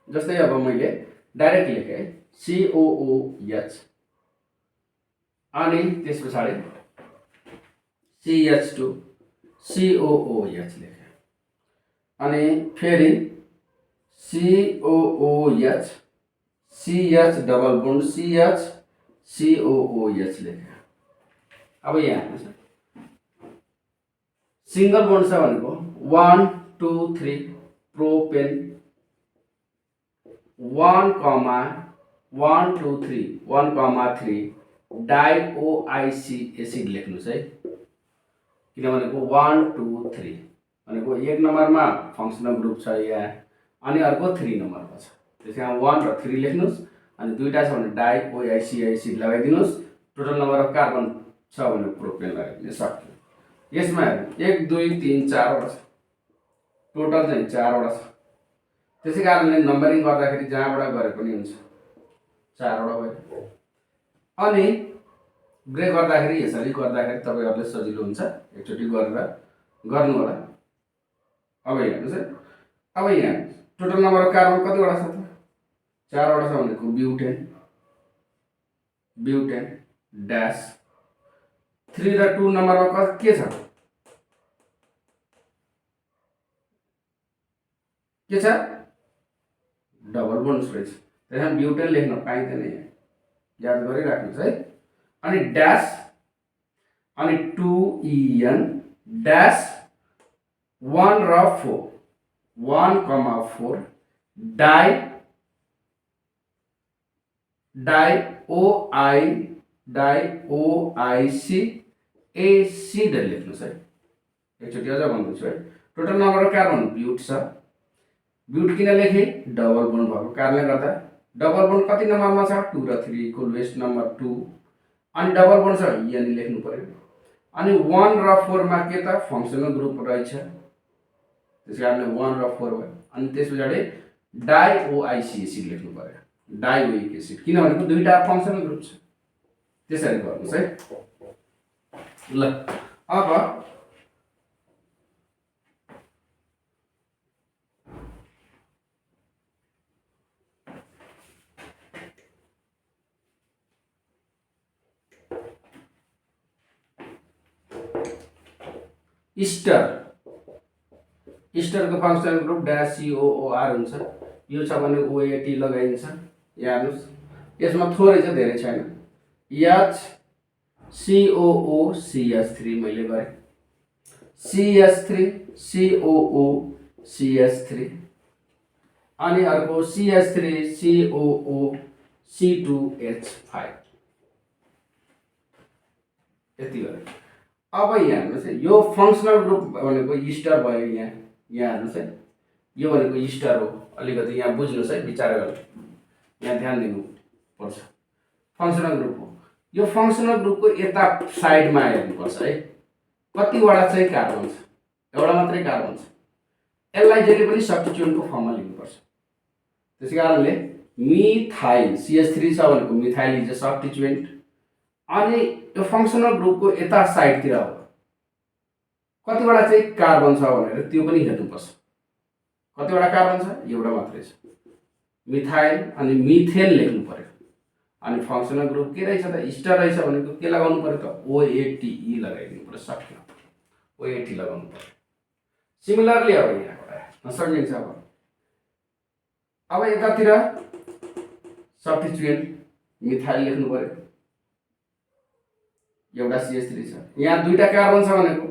जस्तै अब मैले डाइरेक्ट लेखेँ COOH अनि त्यस पछाडि CH2 COOH लेखेँ अनि फेरि COOH CH double bond CH COOH लेखेँ। अब यहाँ हेर्नुहोस् सिंगल बोन्ड छ भनेको 1 2 3 प्रोपेन 1 1 2 3 1 3 डाइओआइसी एसिड लेख्नुहोस् है, किनभनेको 1 2 3 भनेको एक नम्बरमा फंक्सनल ग्रुप छ यहाँ अनि अर्को 3 नम्बरमा छ। त्यसैले 1 र 3 लेख्नुहोस् अनि दुईटा छ भने डाइओआइसी एसिड लगाइदिनुहोस्। टोटल नम्बर अफ कार्बन छ भने प्रोपेन लगाइदिनु सक्यो। यसमा 1 2 3 4 वटा छ, टोटल चाहिँ 4 वटा छ। त्यसै कारणले नम्बरिङ गर्दाखेरि जहाँबाट गरे पनि हुन्छ, 4 वटा भयो। अनि ब्रेक गर्दाखेरि यसरी गर्दाखेरि तपाईँहरूले सजिलो हुन्छ। एकचोटि गरेर गर्नु होला। अब हेर्नुहोस् है, अब यहाँ टोटल नम्बर अफ कार्बन कतिवटा छ त? 4वटा छ भनेको ब्युटेन, ब्युटेन ड्यास 3 र 2 नम्बरमा के छ? के छ? डबल बोन्ड्स रहेछ। त्यसमा ब्युटेन लेख्न पाइँदैन, यहाँ याद गरिराख्नुहोस् है। अनि ड्यास अनि 2En ड्यास 1 र 4 1,4 डाई OIC एसिड लेख्नुहोस् है। एकचोटि अझ भन्दैछु है। टोटल नम्बर अफ कार्बन ब्युट छ। ब्युट किन लेखेँ? डबल बोन्ड भएको कारणले गर्दा। डबल बोन्ड कति नम्बरमा छ? 2 र 3 को वेस्ट नम्बर 2। अनि डबल बोन्ड छ यानी लेख्नु पर्यो। अनि 1 र 4 मा के त? फङ्सनल ग्रुप रहेछ, त्यस कारणले 1 र 4 भयो। अनि त्यस पछाडि डाइओआइसी एसिड लेख्नु पर्यो, डाइओइक एसिड, किनभने दुईटा फङ्सनल ग्रुप छ। त्यसरी गर्नुहोस् है। ल अब इस्टरको फङ्सनल ग्रुप ड्यास COOR हुन्छ। यो छ भने OAT लगाइन्छ। यहाँ हेर्नुहोस्, यसमा थोरै छ, धेरै छैन। HCOOCH3 मैले गरेँ, CH3 COOCH3 अनि अर्को CH3 COOC2H5 यति गरेँ। अब यहाँ हेर्नुहोस् है, यो फङ्सनल ग्रुप भनेको इस्टर भयो। यहाँ हेर्नुहोस् है, यो भनेको इस्टर हो। अलिकति यहाँ बुझ्नुहोस् है, विचार गर्नु, यहाँ ध्यान दिनुपर्छ। फङ्सनल ग्रुप हो यो। फङ्सनल ग्रुपको यता साइडमा हेर्नुपर्छ है, कतिवटा चाहिँ कार्बन छ? एउटा मात्रै कार्बन छ। यसलाई जहिले पनि सब्स्टिट्युएन्टको फर्ममा लिनुपर्छ। त्यसै कारणले मिथाइल CH3 छ भनेको मिथाइल इज अ सब्स्टिट्युएन्ट। अनि यो फङ्सनल ग्रुपको यता साइडतिर हो कतिवटा चाहिँ कार्बन छ भनेर त्यो पनि हेर्नुपर्छ। कतिवटा कार्बन छ? एउटा मात्रै छ, मिथाइल। अनि मिथेन लेख्नु पर्यो। अनि फङ्सनल ग्रुप के रहेछ त? इस्टर रहेछ भनेको के लगाउनु पर्यो त? OATE लगाइदिनु पर्यो। सक्यो, OAT लगाउनु पर्यो। सिमिलरली अब यहाँबाट नसकिन्छ। अब यतातिर सब्स्टिट्युएन्ट मिथाइल लेख्नु पर्यो, एउटा CH3 छ। यहाँ दुईटा कार्बन छ भनेको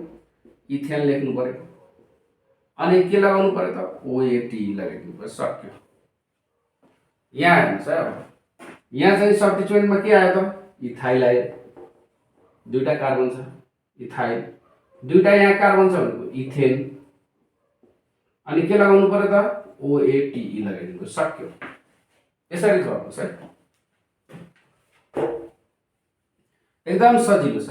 इथेन लेख्नु पर्यो। अनि के लगाउनु पर्यो त? OAT लगाइदिनु पर्यो। सक्यो। यहाँ हेर्नुहोस् है, अब यहाँ चाहिँ सब्स्टिट्युएन्टमा के आयो त? इथाइल आयो। दुईटा कार्बन छ, इथाइल। दुईटा यहाँ कार्बन छ भनेको इथेन। अनि के लगाउनु पर्यो त? OATE लगाइदिनु पर्यो। सक्यो। यसरी गर्नुहोस् है, एकदम सजिलो छ,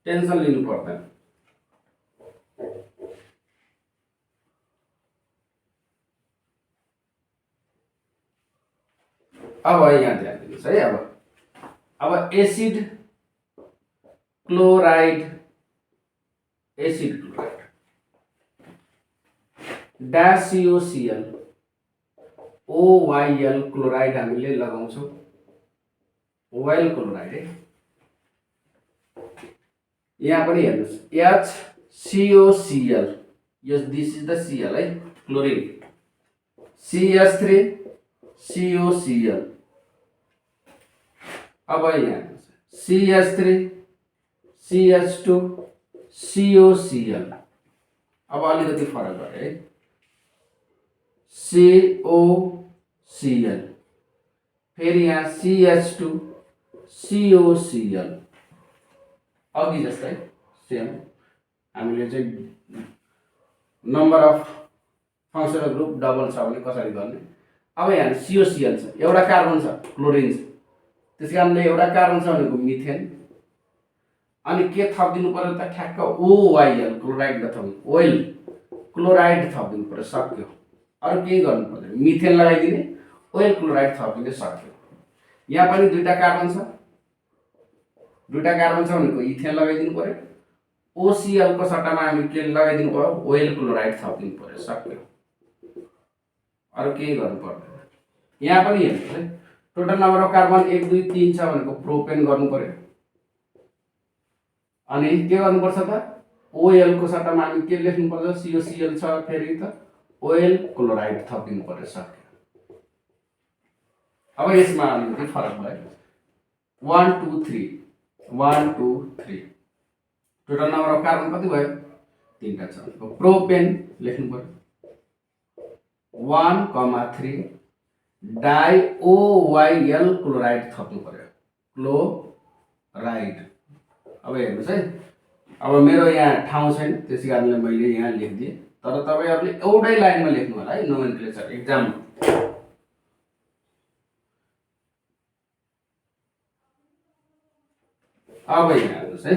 टेन्सन लिनु पर्दैन। अब यहाँ ध्यान दिनुहोस् है। अब acid chloride dash COCl OYL chloride हामीले लगाउँछौँ। OYL क्लोराइड है। यहाँ पनि हेर्नुहोस्, HCOCl, yes this is the Cl है, क्लोरिन। CH3 COCl। अब यहाँ CH3 CH2 COCl। अब अलिकति फरक भयो है, COCl, फेरि यहाँ CH2 COCl। अघि जस्तै सेम हामीले चाहिँ number of functional group double छ भने कसरी गर्ने। अब यहाँ COCl छ, एउटा कार्बन छ, क्लोरिन छ। त्यस कारणले एउटा कार्बन छ भनेको मिथेन। अनि के थपिदिनु पर्यो त? ठ्याक्क OYL क्लोराइड थपिदिनु, ओइल क्लोराइड थपिदिनु पर्यो। सक्यो। अरू केही गर्नु पर्दैन, मिथेन लगाइदिने, ओइल क्लोराइड थपिदिने, सक्यो। यहाँ पनि दुईटा कार्बन छ, दुईटा कार्बन छ भनेको इथेन लगाइदिनु पर्यो। OCl को सट्टामा हामी के लगाइदिनु पर्यो, ओइल क्लोराइड थपिदिनु पर्यो, सक्यो। अरु केही गर्नु पर्दैन। यहाँ पनि हेर्नुस् है, टोटल नम्बर अफ कार्बन 1 2 3 छ भनेको प्रोपेन गर्नु पर्यो। अनि के गर्नुपर्छ त, OL को सट्टामा हामी के लेख्नु पर्छ, COCl छ, फेरि त ओइल क्लोराइड थपिदिनु पर्यो, सक्यो। अब यसमा अलिकति फरक भयो। 1 2 3 1 2 3 टोटल नम्बर अफ कार्बन कति भयो, 3टा छ। प्रोपेन लेख्नु पर्यो 1 3 डाई OYL क्लोराइड थप्नु पर्यो, क्लोराइड। अब हेर्नुस् है, अब मेरो यहाँ ठाउँ छैन, त्यसै कारणले मैले यहाँ लेखिदिएँ, तर तपाईहरुले एउटै लाइनमा लेख्नु होला है, नोमेनक्लेचर एक्जाम। अब यहाँ हेर्नुस् है,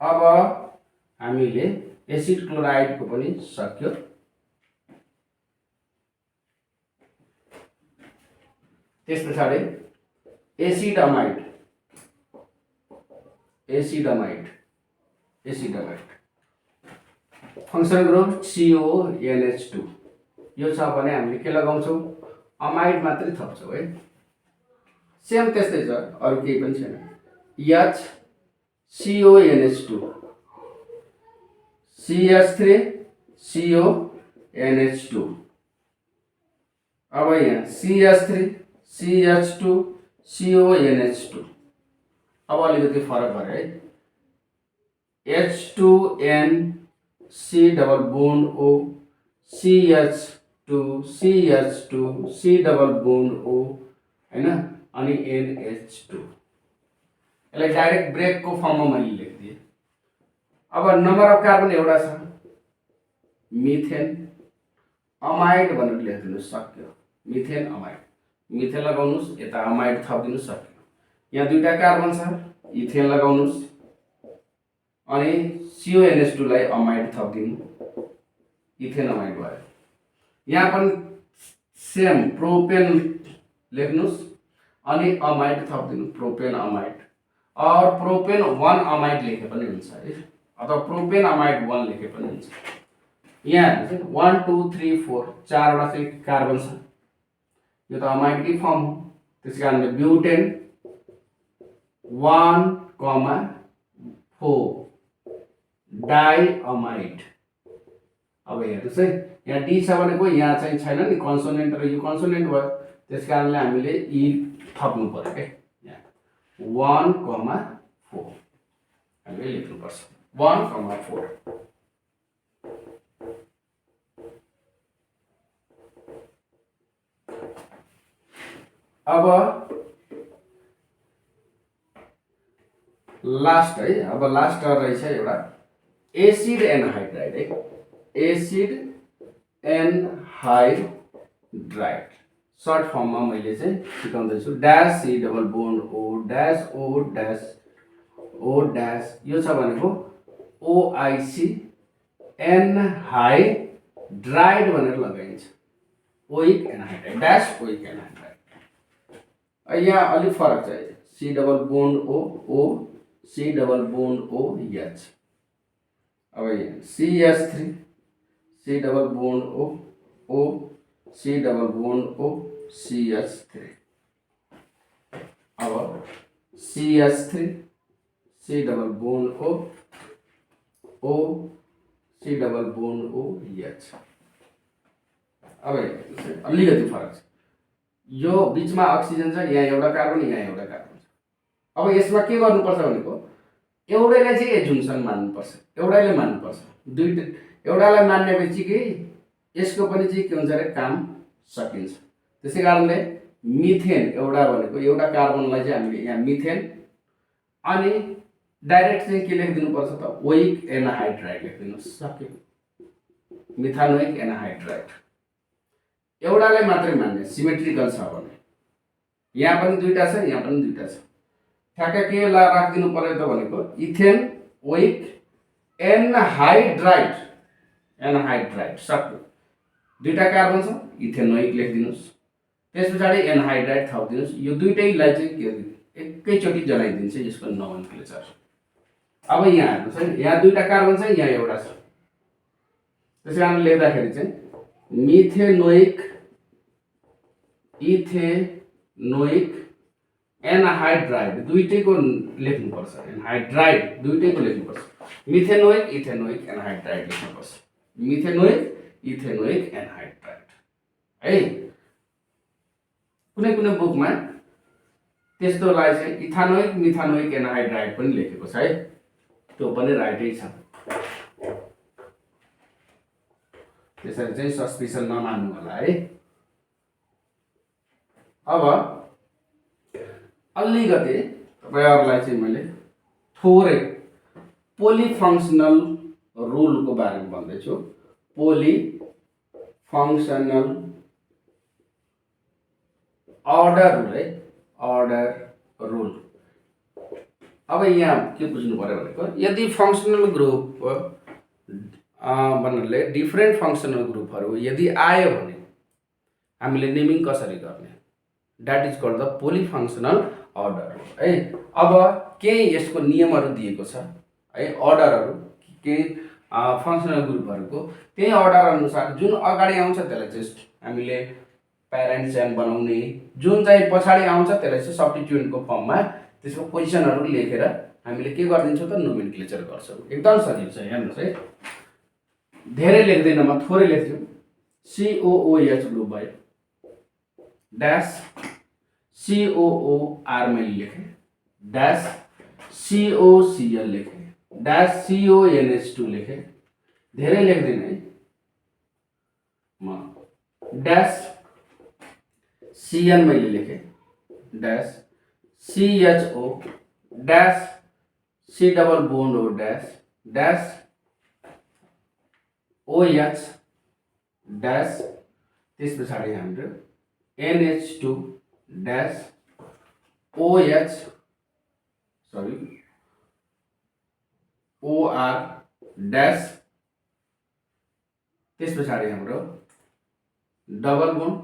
अब हामीले एसिड क्लोराइड को पनि सक्यो। त्यसपछि एसिडमाइड, एसिडमाइड, एसिडमाइड फंक्सन ग्रुप CONH2 यो छ भने हामीले के लगाउँछौं, अमाइड मात्रै थप्छौं है। सेम त्यस्तै छ, अरु केही पनि छैन। CONH2 CH3 CONH2। अब यहाँ CH3 CH2 CONH2। अब अलिकति फरक भयो है, H2N C double bond O CH2 CH2 C double bond O हैन, अनि NH2। यसलाई डाइरेक्ट ब्रेक को फर्ममा मैले लेखिदिए। अब नम्बर अफ कार्बन एउटा छ, मिथेन अमाइड भनेर लेखिदिनु, सक्यो। मिथेन अमाइड, मिथेन लगाउनुस्, यता अमाइड थपिदिनु, सक्यो। यहाँ दुईटा कार्बन छ, इथेन लगाउनुस्, अनि CONH2 लाई अमाइड थपिदिनु, इथेन अमाइड भयो। यहाँ पनि सेम प्रोपेन लेख्नुस्, अनि अमाइड थपिदिनु, प्रोपेन अमाइड। और प्रोपेन 1 अमाइड लेखे पनि हुन्छ है, अथवा प्रोपेन अमाइड 1 लेखे पनि हुन्छ। यहाँ 1 2 3 4 चारवटा चाहिँ कार्बन छ, यो त अमाइड की फर्म हो, त्यसकारणले ब्युटेन 1 4 डाई अमाइड। अब हेर्नुस् है, यहाँ डी छ भनेको यहाँ चाहिँ छैन नि कन्सोनेन्ट, र यो कन्सोनेन्ट भयो, त्यसकारणले हामीले ई थप्नु पर्यो के। यहाँ 1 4 हामीले लेख्नु पर्छ, 1 4। अब लास्ट है, अब लास्ट रहेछ एउटा एसिड एनहाइड्राइड है, एसिड एनहाइड्राइड सर्ट फर्ममा मैले चाहिँ सिकाउँदैछु। Dash C double bond O dash O dash O dash, यो छ भनेको OIC एनहाइड्राइड भनेर लगाइन्छ, oic anhydride, dash oic anhydride. यहाँ अलि फरक छ, C double bond O O C double bond O H। अब यहाँ CH3 C double bond O O C double bond O CH3। अब CH3 C double bond O O C double bond O H। अब अलिकति फरक छ, यो बीचमा oxygen छ, यहाँ एउटा कार्बन, यहाँ एउटा कार्बन छ। अब यसमा के गर्नुपर्छ भनेको एउटैलाई चाहिँ एजुम्सन मान्नुपर्छ, एउटैले मान्नुपर्छ। दुईटा एउटालाई मान्नेपछि कि यसको पनि चाहिँ के हुन्छ रे, काम सकिन्छ। त्यसै कारणले मिथेन एउटा भनेको एउटा कार्बनलाई चाहिँ हामीले यहाँ मिथेन, अनि डाइरेक्ट चाहिँ के लेखिदिनुपर्छ त, ओइक एनहाइड्राइड लेखिदिनु, सक्यो। मिथानोइक एनहाइड्राइड एउटालाई मात्रै मान्ने, सिमेट्रिकल छ भने। यहाँ पनि दुईटा छ, यहाँ पनि दुईटा छ, ठ्याक्कै के राखिदिनु पर्यो त भनेको इथेन ओइक एनहाइड्राइड, एनहाइड्राइड, सक्यो। दुईटा कार्बन छ, इथेनोइक लेखिदिनुस्, त्यस पछाडि एनहाइड्राइड थपिदिनुहोस्। यो दुईटैलाई चाहिँ के एकैचोटि जलाइदिन्छ यसको नोमेनक्लेचर। अब यहाँ हेर्नुहोस् है, यहाँ दुईटा कार्बन छ, यहाँ एउटा छ। त्यसै कारण लेख्दाखेरि चाहिँ मिथेनोइक इथेनोइक एनहाइड्राइड दुईटैको लेख्नुपर्छ। एनहाइड्राइड दुईटैको लेख्नुपर्छ। मिथेनोइक इथेनोइक एनहाइड्राइड लेख्नुपर्छ। मिथेनोइक इथेनोइक एनहाइड्राइड है। कुनै कुनै बुकमा त्यस्तोलाई चाहिँ इथानोइक मिथानोइक एनहाइड्राइड पनि लेखेको छ है, त्यो पनि राइटै छ। त्यसरी चाहिँ सस्पिसन नमान्नु होला है। अब अलिकति तपाईँहरूलाई चाहिँ मैले थोरै पोलिफङ्सनल रुलको बारेमा भन्दैछु। पोलिफङ्सनल अर्डर रुल है, अर्डर रुल। अब यहाँ के बुझ्नु पर्यो भनेको, यदि फङ्सनल ग्रुप भन्नाले डिफ्रेन्ट फङ्सनल ग्रुपहरू यदि आयो भने हामीले नेमिङ कसरी गर्ने, that is called the polyfunctional order है। अब केही यसको नियमहरू दिएको छ है, अर्डरहरू केही फङ्सनल ग्रुपहरूको, त्यही अर्डर अनुसार जुन अगाडि आउँछ त्यसलाई चाहिँ हामीले प्यारेन्ट चेन बनाउने, जुन चाहिँ पछाडि आउँछ त्यसलाई चाहिँ सब्स्टिट्युएन्टको फर्ममा त्यसको पोजिसनहरू लेखेर हामीले के गरिदिन्छौँ त, नोमेनक्लेचर गर्छौँ। एकदम सजिलो छ। हेर्नुहोस् है, धेरै लेख्दैन म, थोरै लेख्छु। COOH ग्रुप भयो, ड्यास COOR मैले लेखेँ, ड्यास COCl लेखेँ, ड्यास CONH2 लेखेँ। धेरै लेख्दैन है म, ड्यास CN मैले लेखेँ, dash CHO, dash C double bond O dash, dash OH, dash त्यस पछाडि हाम्रो NH2, dash OH OR, dash त्यस पछाडि हाम्रो double bond,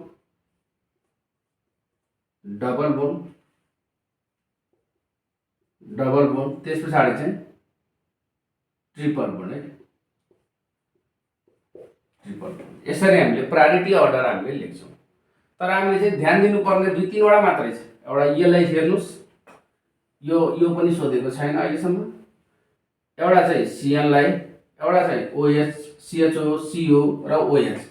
double bond, double bond त्यस पछाडि चाहिँ ट्रिपल बोन्ड है, ट्रिपल बोन्ड। यसरी हामीले प्रायोरिटी अर्डर हामीले लेख्छौँ। तर हामीले चाहिँ ध्यान दिनुपर्ने दुई तीनवटा मात्रै छ। एउटा यसलाई हेर्नुहोस्, यो पनि सोधेको छैन अहिलेसम्म। एउटा चाहिँ CN लाई, एउटा चाहिँ OH CHO CO र OH,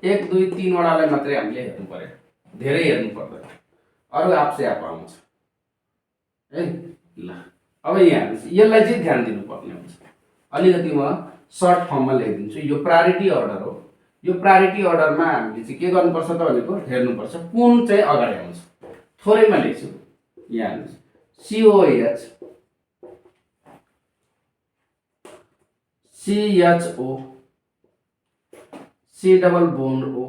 1 2 3 वटालाई मात्रै हामीले हेर्नु पर्यो, धेरै हेर्नु पर्दैन, अरू आपसे आप आउँछ है। ल अब यहाँ हेर्नुहोस्, यसलाई चाहिँ ध्यान दिनुपर्ने हुन्छ। अलिकति म सर्ट फर्ममा लेखिदिन्छु। यो प्रायोरिटी अर्डर हो। यो प्रायोरिटी अर्डरमा हामीले चाहिँ के गर्नुपर्छ त भनेको, हेर्नुपर्छ कुन चाहिँ अगाडि आउँछ। थोरैमा लेख्छु। यहाँ हेर्नुहोस्, COH CHO C double bond O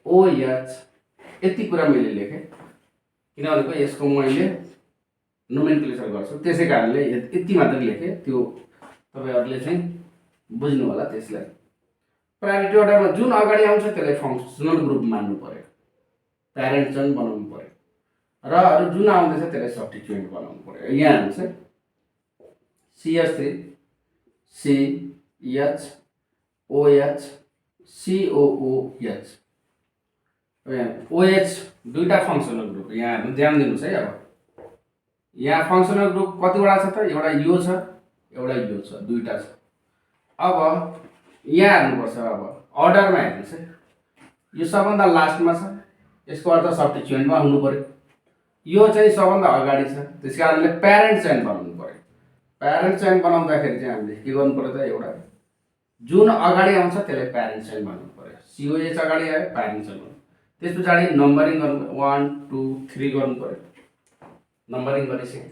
OH, यति कुरा मैले लेखेँ किनभनेको यसको मैले नोमेनक्लेचर गर्छु, त्यसै कारणले यति मात्र लेखेँ। त्यो तपाईँहरूले चाहिँ बुझ्नु होला। त्यसलाई प्रायोरिटी अर्डरमा जुन अगाडि आउँछ त्यसलाई फङ्सनल ग्रुप मान्नु पर्यो, प्यारेन्ट चेन बनाउनु पर्यो, र अरू जुन आउँदैछ त्यसलाई सब्स्टिट्युएन्ट बनाउनु पर्यो। यहाँ हेर्नुहोस् है, CH3 CH OH COOH, OH दुईटा फङ्सनल ग्रुप। यहाँ हेर्नु, ध्यान दिनुहोस् है। अब यहाँ फङ्सनल ग्रुप कतिवटा छ त, एउटा यो छ, एउटा यो छ, दुईटा छ। अब यहाँ हेर्नुपर्छ, अब अर्डरमा हेर्नुहोस् है, यो सबभन्दा लास्टमा छ, यसको अर्थ सब्स्टिट्युएन्टमा हुनु पर्यो। यो चाहिँ सबभन्दा अगाडि छ, त्यस कारणले प्यारेन्ट चेन बनाउनु पर्यो। प्यारेन्ट चेन बनाउँदाखेरि चाहिँ हामीले के गर्नु पर्यो त, एउटा जुन अगाडि आउँछ त्यसलाई प्यारेन्ट चेन बनाउनु पर्यो। COH अगाडि आयो, प्यारेन्ट चेन बनाउनु, त्यस पछाडि नम्बरिङ गर्नु, 1 2 3 गर्नु पर्यो। नम्बरिङ गरिसक्यो।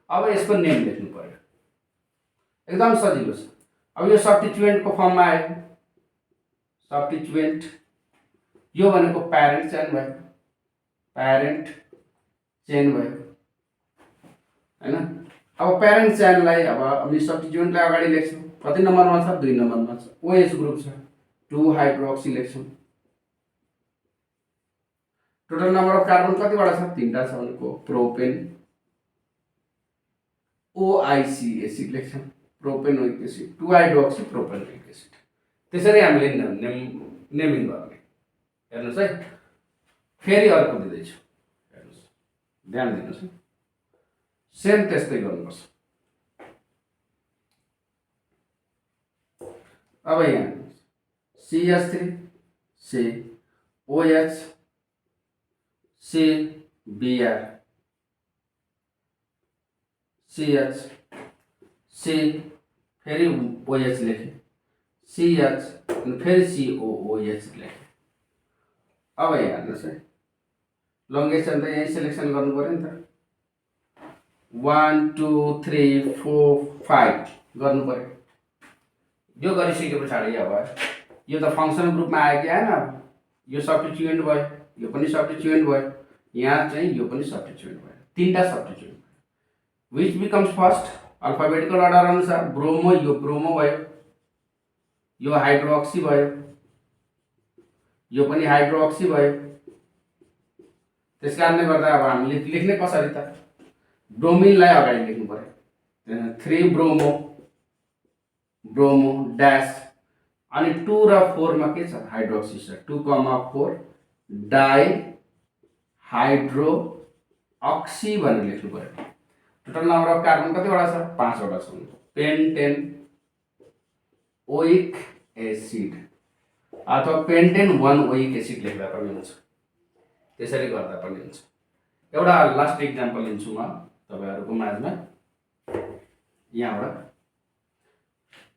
अब यसको नेम लेख्नु पर्यो, एकदम सजिलो छ। अब यो सब्स्टिट्युएन्टको फर्ममा आयो, सब्स्टिट्युएन्ट यो भनेको प्यारेन्ट चेन भयो, प्यारेन्ट चेन भयो हैन। अब प्यारेन्ट चेनलाई अब हामी सब्स्टिट्युएन्टलाई अगाडि लेख्छौँ। कति नम्बरमा छ, 2 नम्बरमा छ। OH ग्रुप छ, 2 हाइड्रोक्सी लेख्छौँ। टोटल नम्बर अफ कार्बन कतिवटा छ? 3टा छ भनेको प्रोपेन OIC एसिड लेख्छौँ, प्रोपेनोइक एसिड, 2-हाइड्रोक्सी प्रोपेनोइक एसिड। त्यसरी हामीले नेमिङ गर्ने। हेर्नुहोस् है, फेरि अर्को दिँदैछु, हेर्नुहोस्, ध्यान दिनुहोस् है, सेम त्यस्तै गर्नुपर्छ। अब यहाँ CH3 C OH C Br CH C फेरि OH लेखेँ, CH फेरि COOH लेखेँ। अब यहाँ हेर्नुहोस् है, लङ्गेस्ट त यहीँ सेलेक्सन गर्नु पर्यो नि त। 1 2 3 4 5 गर्नु पर्यो। यो गरिसके पछाडि अब यो त फङ्सनल ग्रुपमा आयो कि आएन? अब यो सब्स्टिट्युएन्ट भयो, यो पनि सब्स्टिट्युएन्ट भयो, यहाँ चाहिँ यो पनि सब्स्टिट्युएन्ट भयो, 3टा सब्स्टिट्युएन्ट भयो। Which becomes first? Alphabetical order अनुसार ब्रोमो, यो ब्रोमो भयो, यो हाइड्रोक्सी भयो, यो पनि हाइड्रोक्सी भयो। त्यसकारणले गर्दा अब हामीले लेख्ने कसरी त? ब्रोमिनलाई अगाडि लेख्नु पर्यो। 3 ब्रोमो ब्रोमो ड्यास, अनि 2 र 4 मा के छ? हाइड्रोक्सी छ, 2,4 डाई हाइड्रो अक्सी भनेर लेख्नु पर्यो। टोटल नम्बर अफ कार्बन कतिवटा छ? 5वटा छ। पेन्टेन ओइक एसिड अथवा पेन्टेन 1 ओइक एसिड लेख्दा पनि हुन्छ, त्यसरी गर्दा पनि हुन्छ। एउटा लास्ट इक्जाम्पल लिन्छु म तपाईहरुको माझमा। यहाँबाट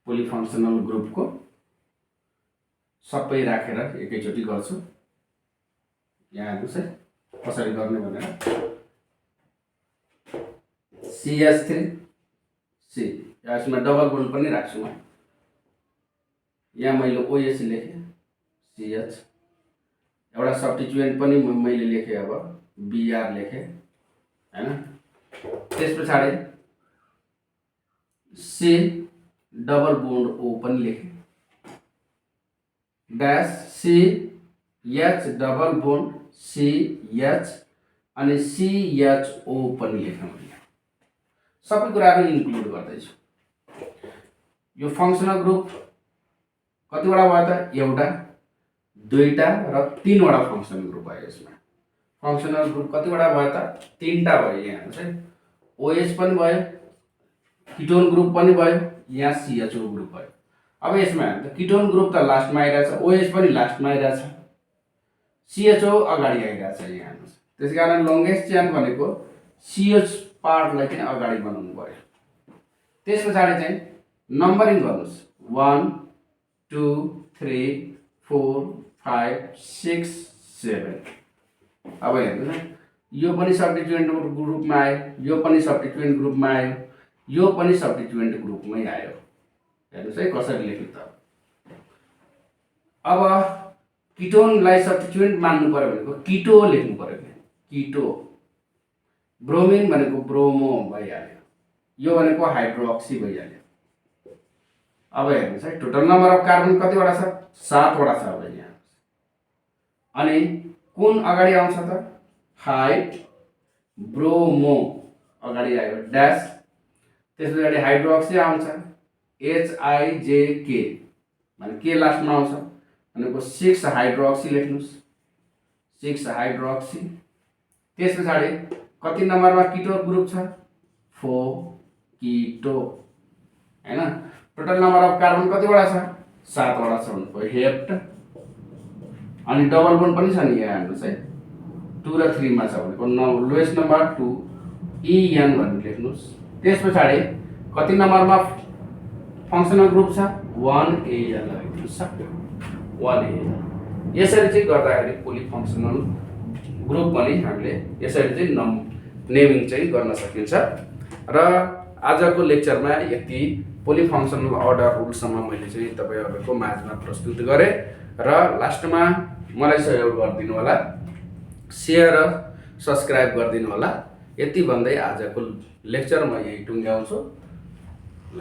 पोलिफङ्सनल ग्रुपको सबै राखेर एकैचोटि गर्छु। यहाँ हेर्नुस् है कसरी गर्ने भनेर। CH3 C, यसमा डबल बोन्ड पनि राख्छु म। यहाँ मैले OH लेखेँ, CH, एउटा सब्स्टिट्युएन्ट पनि मैले लेखेँ, अब Br लेखेँ हैन। त्यस पछाडि C डबल बोन्ड O पनि लेखेँ, dash CH double bond CH अनि CHO पनि लेख्नु पर्यो। सबै कुराहरु इन्क्लुड गर्दैछु। यो फङ्सनल ग्रुप कतिवटा भयो त? एउटा, दुईटा र तीनवटा फङ्सनल ग्रुप भयो यसमा। फङ्सनल ग्रुप कतिवटा भयो त? 3टा भयो। यहाँ हेर्नुस् है, OH पनि भयो, किटोन ग्रुप पनि भयो, यहाँ CHO ग्रुप भयो। अब यसमा हेर्नु, किटोन ग्रुप त लास्टमा आइरहेछ, OH पनि लास्टमा आइरहेछ, CHO अगाडि आइरहेछ। यहाँ हेर्नुस्, त्यसकारण लङ्गेस्ट चेन भनेको CH पार्टलाई पनि अगाडि बनाउनु पर्यो। त्यस पछाडि चाहिँ नम्बरिङ गर्नुस्, 1 2 3 4 5 6 7। अब हेर्नुस् न, यो पनि सब्स्टिट्युएन्ट ग्रुपमा आयो, यो पनि सब्स्टिट्युएन्ट ग्रुपमा आयो, यो पनि सब्स्टिट्युएन्ट ग्रुपमै आयो। हेर्नुस् है कसरी लेख्नु त। अब किटोनलाई सब्स्टिट्युएन्ट मान्नु पर्यो भनेको किटो लेख्नु पर्यो। किटो, ब्रोमिन भनेको ब्रोमो भइहाल्यो, यो भनेको हाइड्रोक्सी भइहाल्यो। अब हेर्नुस् है, टोटल नम्बर अफ कार्बन कतिवटा छ? 7वटा छ। अब यहाँ अनि कुन अगाडि आउँछ त? हाइड ब्रोमो अगाडि आयो, ड्यास, त्यसपछि हाइड्रोक्सी आउँछ, HIJK भने के लास्टमा आउँछ भनेको 6 हाइड्रोक्सी लेख्नुस्, 6 हाइड्रोक्सी। त्यस पछाडि कति नम्बरमा किटो ग्रुप छ? 4 किटो हैन। टोटल नम्बर अफ कार्बन कतिवटा छ? 7वटा छ भनेको हेप्ट, अनि डबल बोन्ड पनि छ नि। यहाँ हेर्नुस् है, 2 र 3 मा छ भनेको लोएस्ट नम्बर 2 EN भनेर लेख्नुस्। त्यस पछाडि कति नम्बरमा फङ्सनल ग्रुप छ? 1AL लेख्नुस्, 1AL। यसरी चाहिँ गर्दाखेरि पोलिफङ्सनल ग्रुप पनि हामीले यसरी चाहिँ नेमिङ चाहिँ गर्न सकिन्छ। र आजको लेक्चरमा यति पोलिफङ्सनल अर्डर रुलसम्म मैले चाहिँ तपाईहरुको माझमा प्रस्तुत गरेँ। र लास्टमा मलाई सहयोग गरिदिनु होला, शेयर र सब्स्क्राइब गरिदिनु होला। यति भन्दै आजको लेक्चर म यही टुङ्ग्याउँछु। ल।